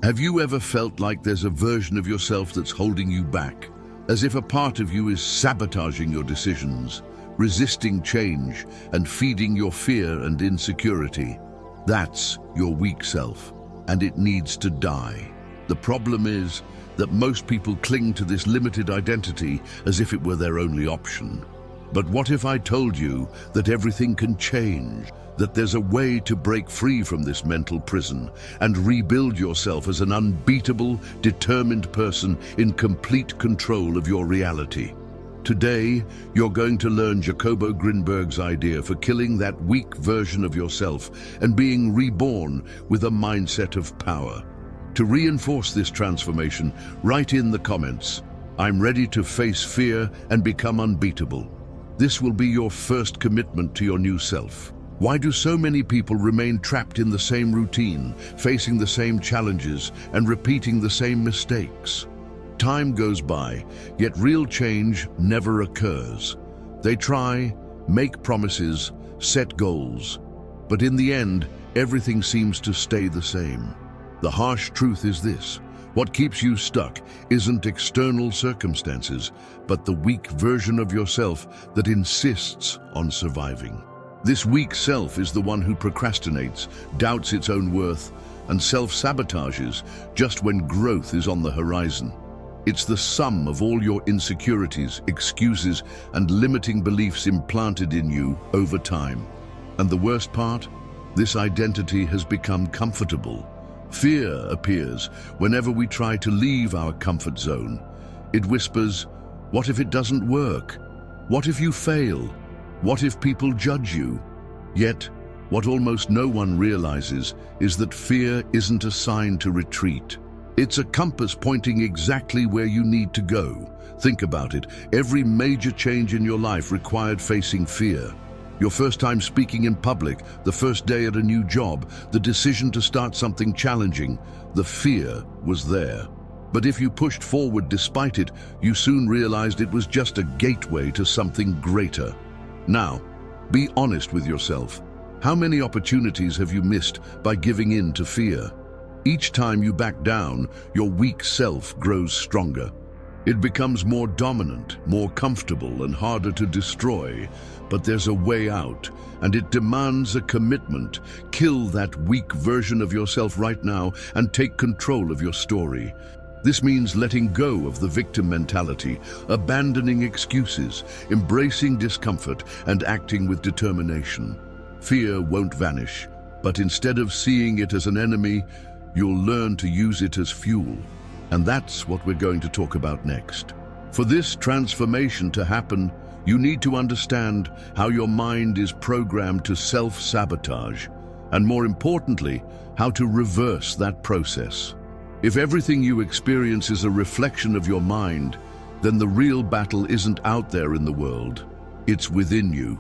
Have you ever felt like there's a version of yourself that's holding you back, as if a part of you is sabotaging your decisions, resisting change, and feeding your fear and insecurity? That's your weak self, and it needs to die. The problem is that most people cling to this limited identity as if it were their only option. But what if I told you that everything can change, that there's a way to break free from this mental prison and rebuild yourself as an unbeatable, determined person in complete control of your reality? Today, you're going to learn Jacobo Grinberg's idea for killing that weak version of yourself and being reborn with a mindset of power. To reinforce this transformation, write in the comments, "I'm ready to face fear and become unbeatable." This will be your first commitment to your new self. Why do so many people remain trapped in the same routine, facing the same challenges, and repeating the same mistakes? Time goes by, yet real change never occurs. They try, make promises, set goals, but in the end, everything seems to stay the same. The harsh truth is this: what keeps you stuck isn't external circumstances, but the weak version of yourself that insists on surviving. This weak self is the one who procrastinates, doubts its own worth, and self-sabotages just when growth is on the horizon. It's the sum of all your insecurities, excuses, and limiting beliefs implanted in you over time. And the worst part? This identity has become comfortable. Fear appears whenever we try to leave our comfort zone. It whispers, "What if it doesn't work? What if you fail? What if people judge you?" Yet, what almost no one realizes is that fear isn't a sign to retreat. It's a compass pointing exactly where you need to go. Think about it. Every major change in your life required facing fear. Your first time speaking in public, the first day at a new job, the decision to start something challenging, the fear was there. But if you pushed forward despite it, you soon realized it was just a gateway to something greater. Now, be honest with yourself. How many opportunities have you missed by giving in to fear? Each time you back down, your weak self grows stronger. It becomes more dominant, more comfortable, and harder to destroy. But there's a way out, and it demands a commitment. Kill that weak version of yourself right now and take control of your story. This means letting go of the victim mentality, abandoning excuses, embracing discomfort, and acting with determination. Fear won't vanish, but instead of seeing it as an enemy, you'll learn to use it as fuel. And that's what we're going to talk about next. For this transformation to happen, you need to understand how your mind is programmed to self-sabotage, and more importantly, how to reverse that process. If everything you experience is a reflection of your mind, then the real battle isn't out there in the world, it's within you.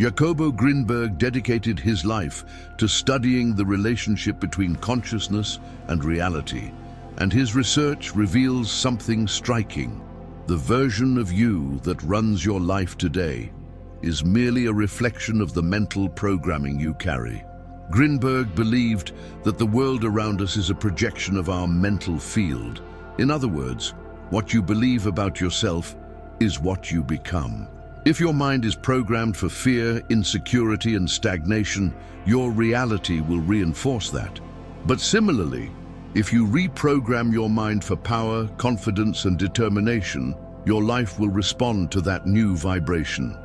Jacobo Grinberg dedicated his life to studying the relationship between consciousness and reality, and his research reveals something striking. The version of you that runs your life today is merely a reflection of the mental programming you carry. Grinberg believed that the world around us is a projection of our mental field. In other words, what you believe about yourself is what you become. If your mind is programmed for fear, insecurity, and stagnation, your reality will reinforce that. But similarly, if you reprogram your mind for power, confidence, and determination, your life will respond to that new vibration.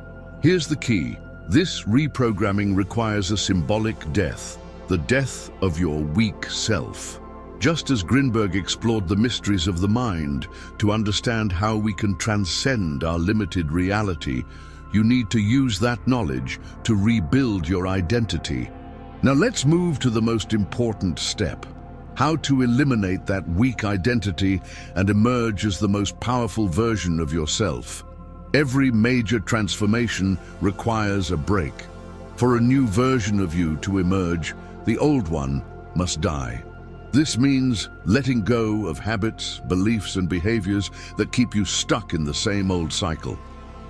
Here's the key. This reprogramming requires a symbolic death, the death of your weak self. Just as Grinberg explored the mysteries of the mind to understand how we can transcend our limited reality, you need to use that knowledge to rebuild your identity. Now let's move to the most important step: how to eliminate that weak identity and emerge as the most powerful version of yourself. Every major transformation requires a break. For a new version of you to emerge, the old one must die. This means letting go of habits, beliefs, and behaviors that keep you stuck in the same old cycle.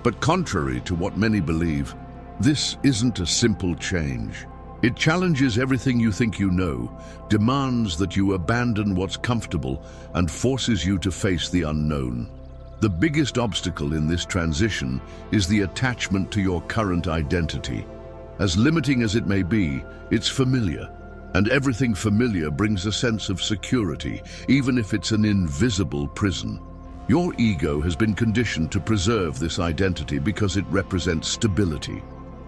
But contrary to what many believe, this isn't a simple change. It challenges everything you think you know, demands that you abandon what's comfortable, and forces you to face the unknown. The biggest obstacle in this transition is the attachment to your current identity. As limiting as it may be, it's familiar, and everything familiar brings a sense of security, even if it's an invisible prison. Your ego has been conditioned to preserve this identity because it represents stability.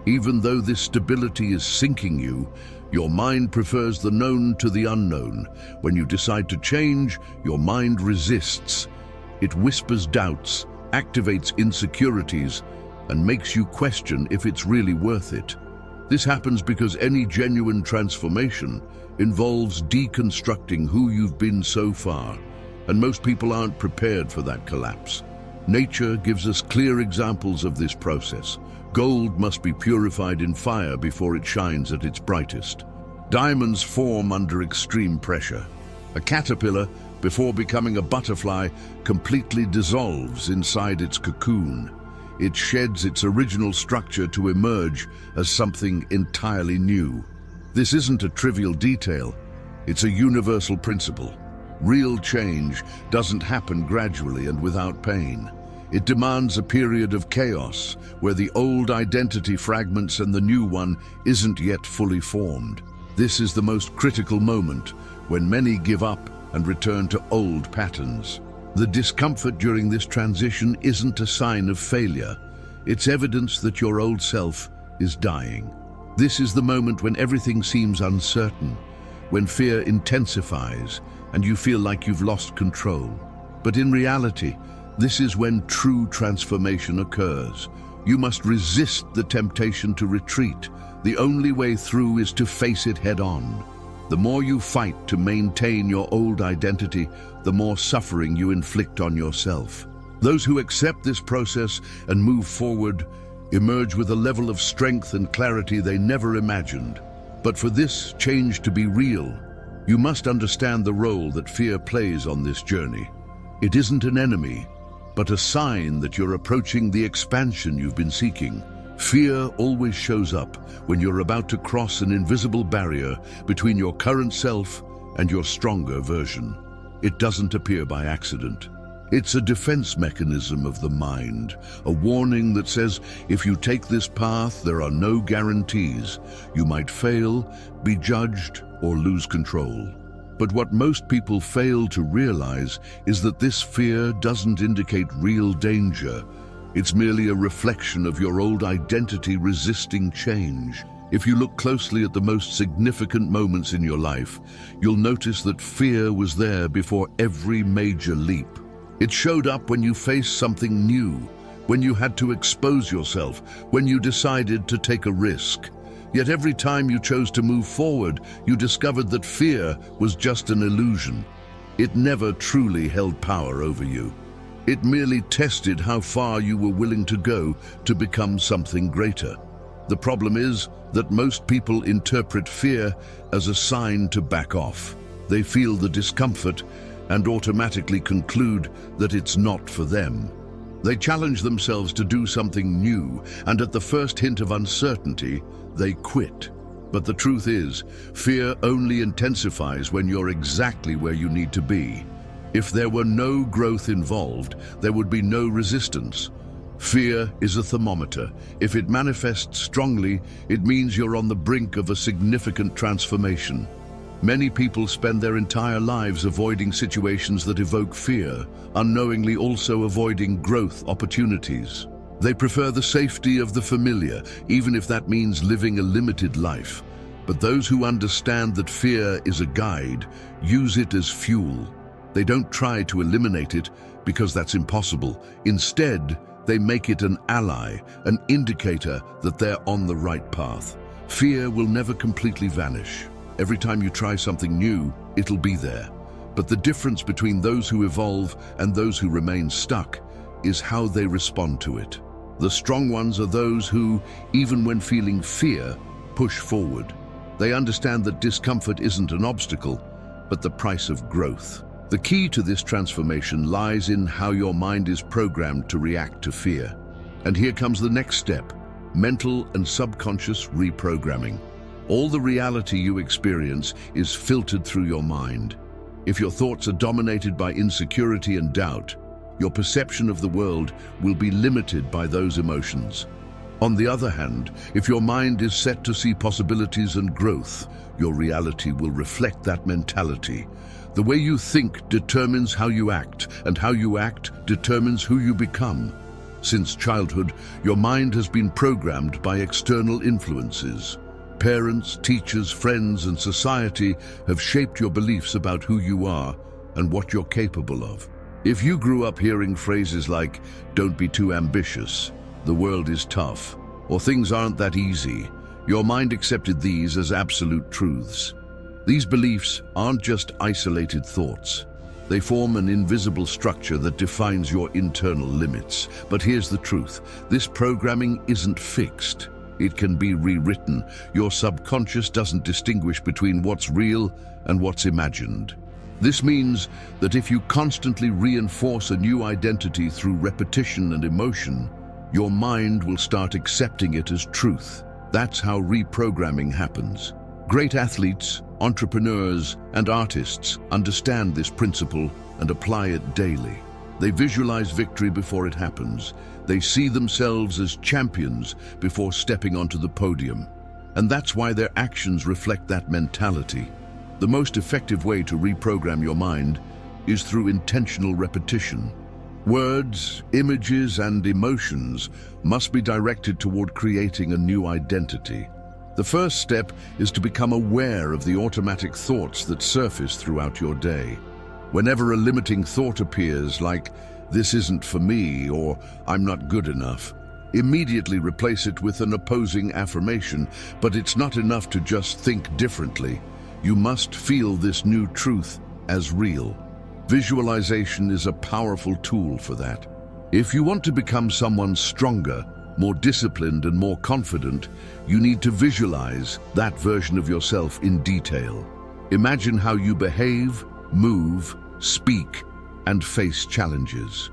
Even though this stability is sinking you, your mind prefers the known to the unknown. When you decide to change, your mind resists. It whispers doubts, activates insecurities, and makes you question if it's really worth it. This happens because any genuine transformation involves deconstructing who you've been so far, and most people aren't prepared for that collapse. Nature gives us clear examples of this process. Gold must be purified in fire before it shines at its brightest. Diamonds form under extreme pressure. A caterpillar, before becoming a butterfly, completely dissolves inside its cocoon. It sheds its original structure to emerge as something entirely new. This isn't a trivial detail, it's a universal principle. Real change doesn't happen gradually and without pain. It demands a period of chaos where the old identity fragments and the new one isn't yet fully formed. This is the most critical moment, when many give up and return to old patterns. The discomfort during this transition isn't a sign of failure. It's evidence that your old self is dying. This is the moment when everything seems uncertain, when fear intensifies and you feel like you've lost control. But in reality, this is when true transformation occurs. You must resist the temptation to retreat. The only way through is to face it head-on. The more you fight to maintain your old identity, the more suffering you inflict on yourself. Those who accept this process and move forward emerge with a level of strength and clarity they never imagined. But for this change to be real, you must understand the role that fear plays on this journey. It isn't an enemy, but a sign that you're approaching the expansion you've been seeking. Fear always shows up when you're about to cross an invisible barrier between your current self and your stronger version. It doesn't appear by accident. It's a defense mechanism of the mind, a warning that says if you take this path, there are no guarantees. You might fail, be judged, or lose control. But what most people fail to realize is that this fear doesn't indicate real danger. It's merely a reflection of your old identity resisting change. If you look closely at the most significant moments in your life, you'll notice that fear was there before every major leap. It showed up when you faced something new, when you had to expose yourself, when you decided to take a risk. Yet every time you chose to move forward, you discovered that fear was just an illusion. It never truly held power over you. It merely tested how far you were willing to go to become something greater. The problem is that most people interpret fear as a sign to back off. They feel the discomfort and automatically conclude that it's not for them. They challenge themselves to do something new, and at the first hint of uncertainty, they quit. But the truth is, fear only intensifies when you're exactly where you need to be. If there were no growth involved, there would be no resistance. Fear is a thermometer. If it manifests strongly, it means you're on the brink of a significant transformation. Many people spend their entire lives avoiding situations that evoke fear, unknowingly also avoiding growth opportunities. They prefer the safety of the familiar, even if that means living a limited life. But those who understand that fear is a guide use it as fuel. They don't try to eliminate it because that's impossible. Instead, they make it an ally, an indicator that they're on the right path. Fear will never completely vanish. Every time you try something new, it'll be there. But the difference between those who evolve and those who remain stuck is how they respond to it. The strong ones are those who, even when feeling fear, push forward. They understand that discomfort isn't an obstacle, but the price of growth. The key to this transformation lies in how your mind is programmed to react to fear. And here comes the next step: mental and subconscious reprogramming. All the reality you experience is filtered through your mind. If your thoughts are dominated by insecurity and doubt, your perception of the world will be limited by those emotions. On the other hand, if your mind is set to see possibilities and growth, your reality will reflect that mentality. The way you think determines how you act, and how you act determines who you become. Since childhood, your mind has been programmed by external influences. Parents, teachers, friends, and society have shaped your beliefs about who you are and what you're capable of. If you grew up hearing phrases like, "Don't be too ambitious," "The world is tough," or "Things aren't that easy," your mind accepted these as absolute truths. These beliefs aren't just isolated thoughts. They form an invisible structure that defines your internal limits. But here's the truth. This programming isn't fixed. It can be rewritten. Your subconscious doesn't distinguish between what's real and what's imagined. This means that if you constantly reinforce a new identity through repetition and emotion, your mind will start accepting it as truth. That's how reprogramming happens. Great athletes, entrepreneurs, and artists understand this principle and apply it daily. They visualize victory before it happens. They see themselves as champions before stepping onto the podium. And that's why their actions reflect that mentality. The most effective way to reprogram your mind is through intentional repetition. Words, images, and emotions must be directed toward creating a new identity. The first step is to become aware of the automatic thoughts that surface throughout your day. Whenever a limiting thought appears, like, "This isn't for me," or "I'm not good enough," immediately replace it with an opposing affirmation. But it's not enough to just think differently. You must feel this new truth as real. Visualization is a powerful tool for that. If you want to become someone stronger, more disciplined, and more confident, you need to visualize that version of yourself in detail. Imagine how you behave, move, speak, and face challenges.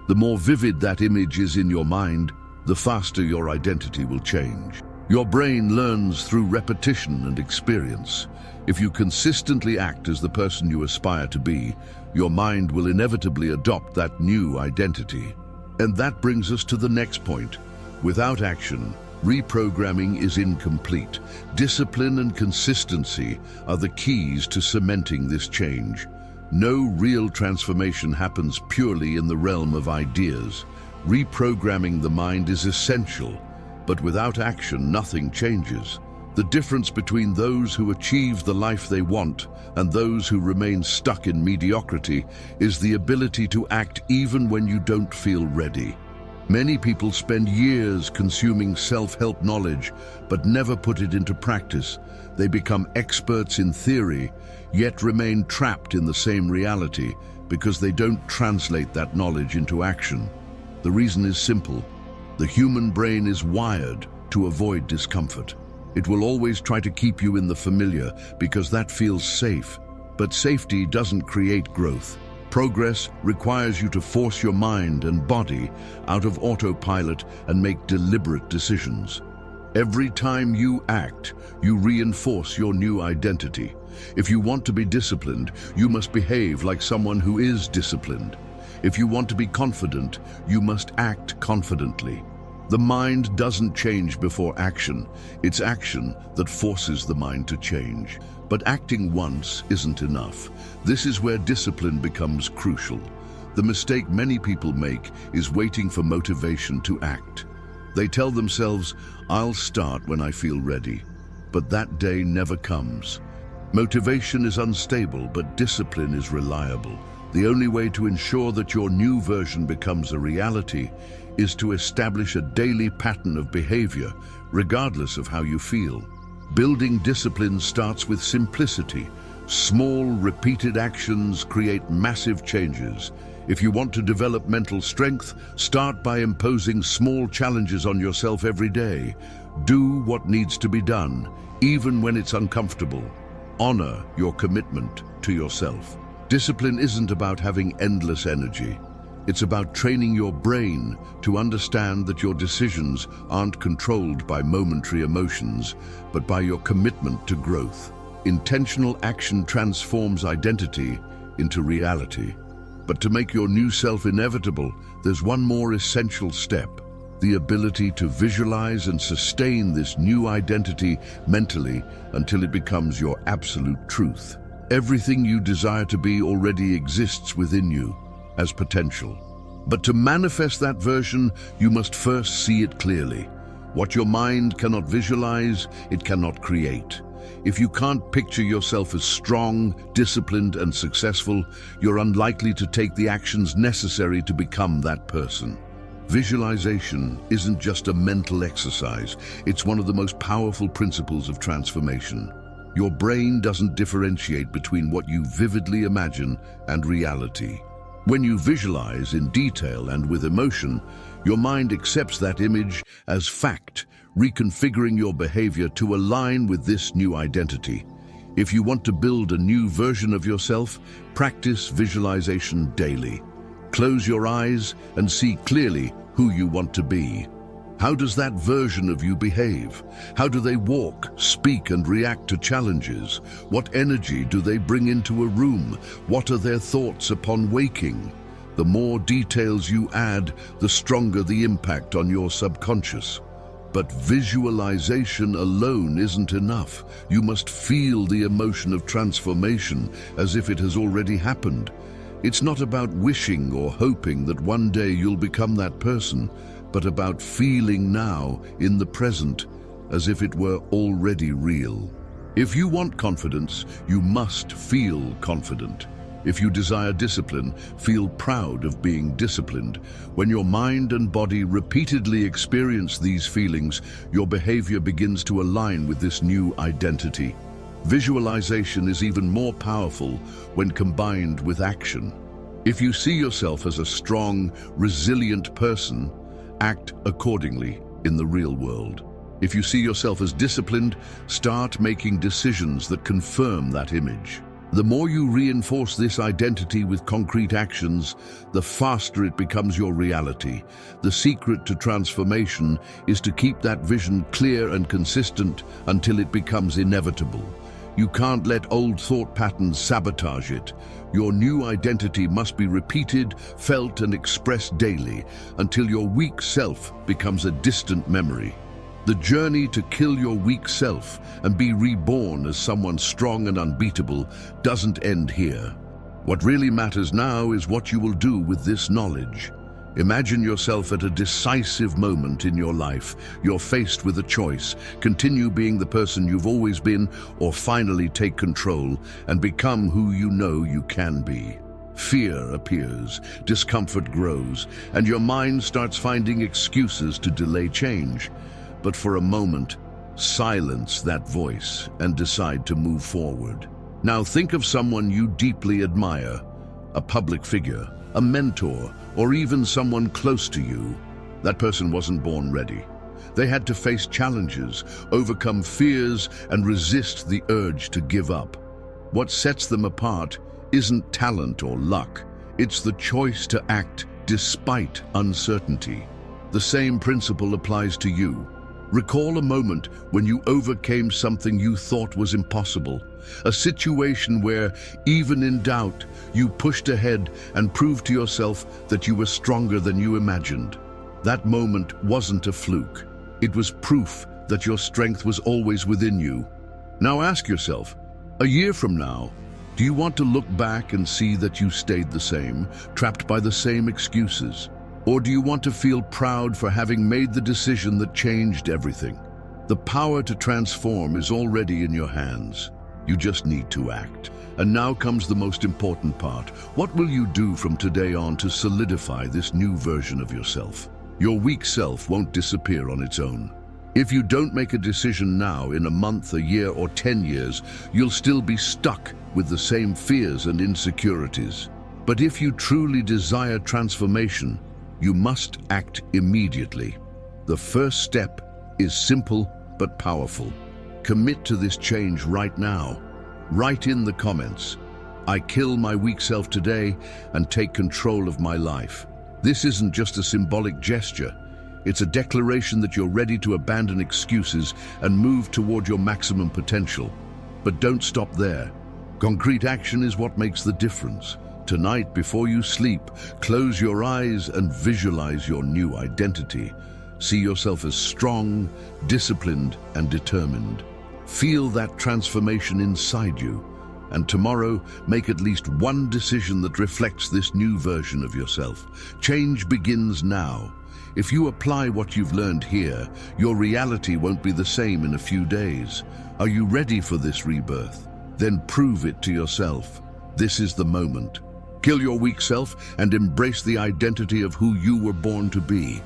The more vivid that image is in your mind, the faster your identity will change. Your brain learns through repetition and experience. If you consistently act as the person you aspire to be, your mind will inevitably adopt that new identity. And that brings us to the next point. Without action, reprogramming is incomplete. Discipline and consistency are the keys to cementing this change. No real transformation happens purely in the realm of ideas. Reprogramming the mind is essential, but without action, nothing changes. The difference between those who achieve the life they want and those who remain stuck in mediocrity is the ability to act even when you don't feel ready. Many people spend years consuming self-help knowledge, but never put it into practice. They become experts in theory, yet remain trapped in the same reality because they don't translate that knowledge into action. The reason is simple. The human brain is wired to avoid discomfort. It will always try to keep you in the familiar because that feels safe. But safety doesn't create growth. Progress requires you to force your mind and body out of autopilot and make deliberate decisions. Every time you act, you reinforce your new identity. If you want to be disciplined, you must behave like someone who is disciplined. If you want to be confident, you must act confidently. The mind doesn't change before action. It's action that forces the mind to change. But acting once isn't enough. This is where discipline becomes crucial. The mistake many people make is waiting for motivation to act. They tell themselves, "I'll start when I feel ready." But that day never comes. Motivation is unstable, but discipline is reliable. The only way to ensure that your new version becomes a reality is to establish a daily pattern of behavior, regardless of how you feel. Building discipline starts with simplicity. Small, repeated actions create massive changes. If you want to develop mental strength, start by imposing small challenges on yourself every day. Do what needs to be done, even when it's uncomfortable. Honor your commitment to yourself. Discipline isn't about having endless energy. It's about training your brain to understand that your decisions aren't controlled by momentary emotions, but by your commitment to growth. Intentional action transforms identity into reality. But to make your new self inevitable, there's one more essential step: the ability to visualize and sustain this new identity mentally until it becomes your absolute truth. Everything you desire to be already exists within you as potential. But to manifest that version, you must first see it clearly. What your mind cannot visualize, it cannot create. If you can't picture yourself as strong, disciplined, and successful, you're unlikely to take the actions necessary to become that person. Visualization isn't just a mental exercise, it's one of the most powerful principles of transformation. Your brain doesn't differentiate between what you vividly imagine and reality. When you visualize in detail and with emotion, your mind accepts that image as fact, reconfiguring your behavior to align with this new identity. If you want to build a new version of yourself, practice visualization daily. Close your eyes and see clearly who you want to be. How does that version of you behave? How do they walk, speak, and react to challenges? What energy do they bring into a room? What are their thoughts upon waking? The more details you add, the stronger the impact on your subconscious. But visualization alone isn't enough. You must feel the emotion of transformation as if it has already happened. It's not about wishing or hoping that one day you'll become that person, but about feeling now, in the present, as if it were already real. If you want confidence, you must feel confident. If you desire discipline, feel proud of being disciplined. When your mind and body repeatedly experience these feelings, your behavior begins to align with this new identity. Visualization is even more powerful when combined with action. If you see yourself as a strong, resilient person, act accordingly in the real world. If you see yourself as disciplined, start making decisions that confirm that image. The more you reinforce this identity with concrete actions, the faster it becomes your reality. The secret to transformation is to keep that vision clear and consistent until it becomes inevitable. You can't let old thought patterns sabotage it. Your new identity must be repeated, felt, and expressed daily until your weak self becomes a distant memory. The journey to kill your weak self and be reborn as someone strong and unbeatable doesn't end here. What really matters now is what you will do with this knowledge. Imagine yourself at a decisive moment in your life. You're faced with a choice: continue being the person you've always been, or finally take control and become who you know you can be. Fear appears, discomfort grows, and your mind starts finding excuses to delay change. But for a moment, silence that voice and decide to move forward. Now think of someone you deeply admire, a public figure, a mentor, or even someone close to you. That person wasn't born ready. They had to face challenges, overcome fears, and resist the urge to give up. What sets them apart isn't talent or luck. It's the choice to act despite uncertainty. The same principle applies to you. Recall a moment when you overcame something you thought was impossible, a situation where, even in doubt, you pushed ahead and proved to yourself that you were stronger than you imagined. That moment wasn't a fluke. It was proof that your strength was always within you. Now ask yourself, a year from now, do you want to look back and see that you stayed the same, trapped by the same excuses? Or do you want to feel proud for having made the decision that changed everything? The power to transform is already in your hands. You just need to act. And now comes the most important part. What will you do from today on to solidify this new version of yourself? Your weak self won't disappear on its own. If you don't make a decision now, in a month, a year, or 10 years, you'll still be stuck with the same fears and insecurities. But if you truly desire transformation, you must act immediately. The first step is simple but powerful. Commit to this change right now. Write in the comments, "I kill my weak self today and take control of my life." This isn't just a symbolic gesture. It's a declaration that you're ready to abandon excuses and move toward your maximum potential. But don't stop there. Concrete action is what makes the difference. Tonight, before you sleep, close your eyes and visualize your new identity. See yourself as strong, disciplined, and determined. Feel that transformation inside you. And tomorrow, make at least one decision that reflects this new version of yourself. Change begins now. If you apply what you've learned here, your reality won't be the same in a few days. Are you ready for this rebirth? Then prove it to yourself. This is the moment. Kill your weak self and embrace the identity of who you were born to be.